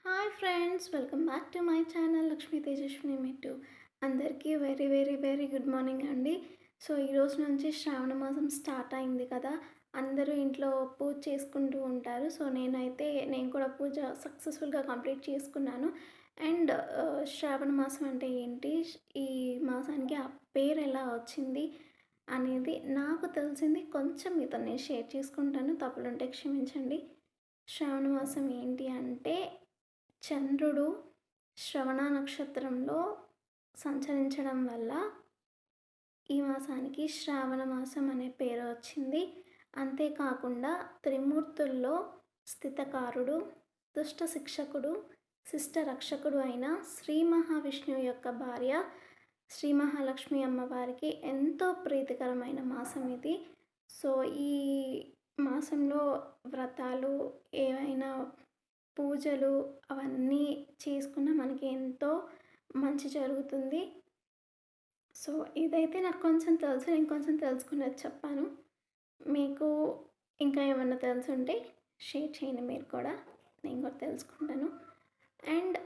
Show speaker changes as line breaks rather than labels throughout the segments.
Hi friends, welcome back to my channel Lakshmi Tejaswini Mittu. అందరికీ very very very good morning అండి. So ఈరోజు నుంచి శ్రావణ మాసం స్టార్ట్ అయింది కదా. అందరూ ఇంట్లో పూజ చేసుకుంటూ ఉంటారు. సో నేను కూడా పూజ సక్సెస్ఫుల్గా కంప్లీట్ చేసుకున్నాను. అండ్ శ్రావణ మాసం అంటే ఏంటి, ఈ మాసానికి ఆ పేరు ఎలా వచ్చింది అనేది నాకు తెలిసింది కొంచెం మీతో నేను షేర్ చేసుకుంటాను. తప్పులుంటే క్షమించండి. శ్రావణ మాసం ఏంటి అంటే, చంద్రుడు శ్రవణ నక్షత్రంలో సంచరించడం వల్ల ఈ మాసానికి శ్రావణ మాసం అనే పేరు వచ్చింది. అంతేకాకుండా త్రిమూర్తుల్లో స్థితకారుడు, దుష్ట శిక్షకుడు, శిష్ట రక్షకుడు అయిన శ్రీ మహావిష్ణువు యొక్క భార్య శ్రీ మహాలక్ష్మి అమ్మవారికి ఎంతో ప్రీతికరమైన మాసం ఇది. సో ఈ మాసంలో వ్రతాలు, ఏవైనా పూజలు అవన్నీ చేసుకున్న మనకి ఎంతో మంచి జరుగుతుంది. సో ఇదైతే నాకు కొంచెం తెలుసు. నేను కొంచెం తెలుసుకున్నది చెప్పాను. మీకు ఇంకా ఏమన్నా తెలుసుంటే షేర్ చేయండి మీరు కూడా. నేను కూడా తెలుసుకుంటాను. అండ్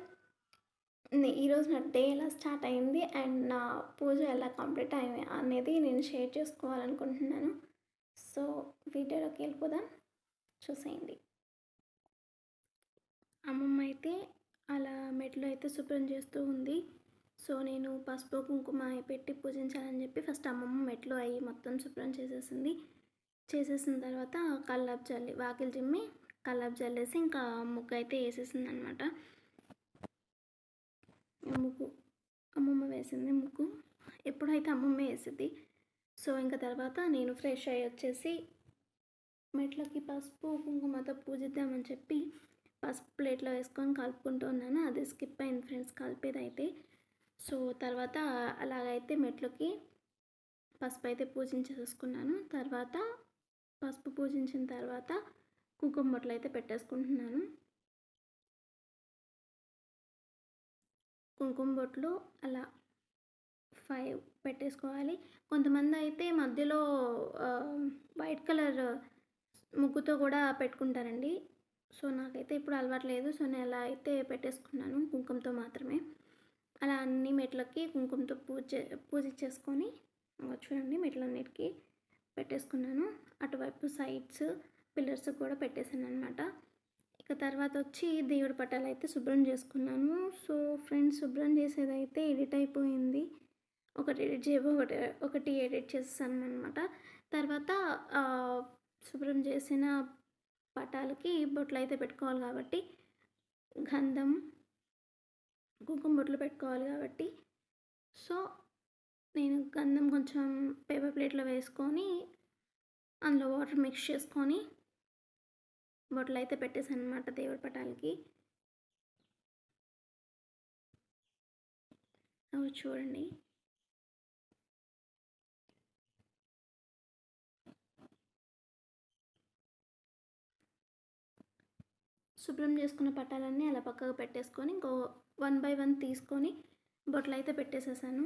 ఈరోజు నా డే ఎలా స్టార్ట్ అయింది అండ్ నా పూజ ఎలా కంప్లీట్ అయింది అనేది నేను షేర్ చేసుకోవాలనుకుంటున్నాను. సో వీడియోలోకి వెళ్ళిపోదాం, చూసేయండి. అమ్మమ్మ అయితే అలా మెట్లు అయితే శుభ్రం చేస్తూ ఉంది. సో నేను పసుపు కుంకుమ పెట్టి పూజించాలని చెప్పి ఫస్ట్ అమ్మమ్మ మెట్లు అవి మొత్తం శుభ్రం చేసేసింది. చేసేసిన తర్వాత కల్లాపు జల్లి, వాకిలి చిమ్మి కల్లాపు జల్లేసి ఇంకా ముగ్గు అయితే వేసేసింది అనమాట. ముగ్గు అమ్మమ్మ వేసింది. ముగ్గు ఎప్పుడైతే అమ్మమ్మ వేసింది. సో ఇంకా తర్వాత నేను ఫ్రెష్ అయ్యి వచ్చేసి మెట్లకి పసుపు కుంకుమతో పూజిద్దామని చెప్పి పసుపు ప్లేట్లో వేసుకొని కలుపుకుంటూ ఉన్నాను. అది స్కిప్ అయింది ఫ్రెండ్స్, కలిపేది అయితే. సో తర్వాత అలాగైతే మెట్లకి పసుపు అయితే పూజించేసుకున్నాను. తర్వాత పసుపు పూజించిన తర్వాత కుంకుమ బొట్లు అయితే పెట్టేసుకుంటున్నాను. కుంకుమ బొట్లు అలా 5 పెట్టేసుకోవాలి. కొంతమంది అయితే మధ్యలో వైట్ కలర్ ముగ్గుతో కూడా పెట్టుకుంటారండి. సో నాకైతే ఇప్పుడు అలవాటు లేదు. సో నేను అలా అయితే పెట్టేసుకున్నాను కుంకుమతో మాత్రమే. అలా అన్ని మెట్లకి కుంకుమతో పూజించేసుకొని చూడండి మెట్లన్నిటికీ పెట్టేసుకున్నాను. అటువైపు సైడ్స్ పిల్లర్స్ కూడా పెట్టేసాను అనమాట. ఇక తర్వాత వచ్చి దేవుడి పటాలు అయితే శుభ్రం చేసుకున్నాను. సో ఫ్రెండ్స్, శుభ్రం చేసేదైతే ఎడిట్ అయిపోయింది. ఒకటి ఎడిట్ చేసేసాను అనమాట. తర్వాత శుభ్రం చేసిన పటాలకి బొట్లు అయితే పెట్టుకోవాలి కాబట్టి, గంధం కుంకుమ బొట్లు పెట్టుకోవాలి కాబట్టి, సో నేను గంధం కొంచెం పేపర్ ప్లేట్లో వేసుకొని అందులో వాటర్ మిక్స్ చేసుకొని బొట్లు అయితే పెట్టేసాను అనమాట దేవుడి పటాలకి. అవి చూడండి. శుభ్రం చేసుకున్న పటాలన్నీ అలా పక్కకు పెట్టేసుకొని ఇంకో 1 by 1 తీసుకొని బొట్లు అయితే పెట్టేసేసాను.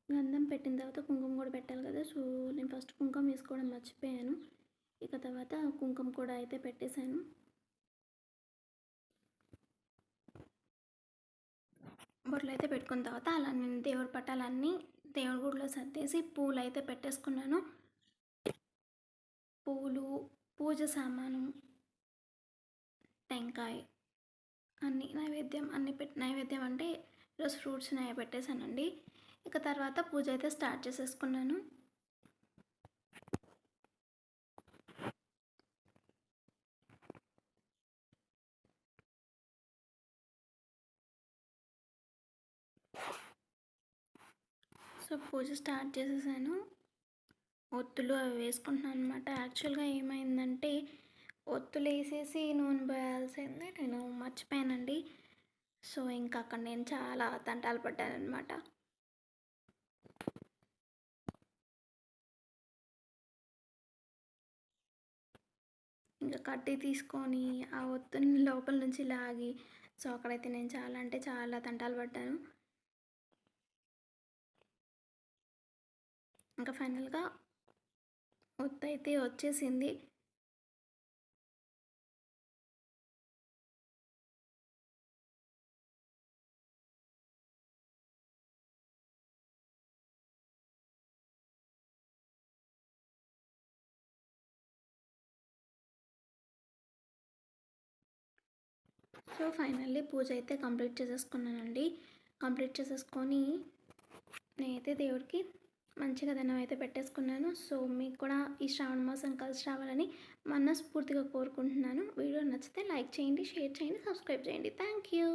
గంధం పెట్టిన తర్వాత కుంకుమ కూడా పెట్టాలి కదా. సో నేను ఫస్ట్ కుంకుమ వేసుకోవడం మర్చిపోయాను. ఇక తర్వాత కుంకుమ కూడా అయితే పెట్టేశాను. బొట్లు అయితే పెట్టుకున్న తర్వాత అలా నేను దేవుడి పటాలన్నీ దేవుడి గుడిలో సర్దేసి పూలు అయితే పెట్టేసుకున్నాను. పూలు, పూజ సామాను, టెంకాయ అన్నీ నైవేద్యం అంటే ఈరోజు ఫ్రూట్స్ పెట్టేశానండి. ఇక తర్వాత పూజ అయితే స్టార్ట్ చేసేసుకున్నాను. సో పూజ స్టార్ట్ చేసేసాను. ఒత్తులు అవి వేసుకుంటున్నాను అనమాట. యాక్చువల్గా ఏమైందంటే ఒత్తులు వేసేసి నూనె పోయాల్సింది నేను మర్చిపోయానండి. సో ఇంకా అక్కడ నేను చాలా తంటాలు పడ్డాను అనమాట. ఇంకా కట్టి తీసుకొని ఆ ఒత్తిడిని లోపల నుంచి లాగి సో అక్కడైతే నేను చాలా అంటే చాలా తంటాలు పడ్డాను. ఇంకా ఫైనల్‌గా ఒత్తయితే వచ్చేసింది. సో ఫైనల్లీ పూజ అయితే కంప్లీట్ చేసేసుకున్నానండి. కంప్లీట్ చేసేసుకొని నేనైతే దేవుడికి మంచిగా దండం అయితే పెట్టేసుకున్నాను. సో మీకు కూడా ఈ శ్రావణ మాసం కలిసి రావాలని మనస్ఫూర్తిగా కోరుకుంటున్నాను. వీడియో నచ్చితే లైక్ చేయండి, షేర్ చేయండి, సబ్స్క్రైబ్ చేయండి. Thank you.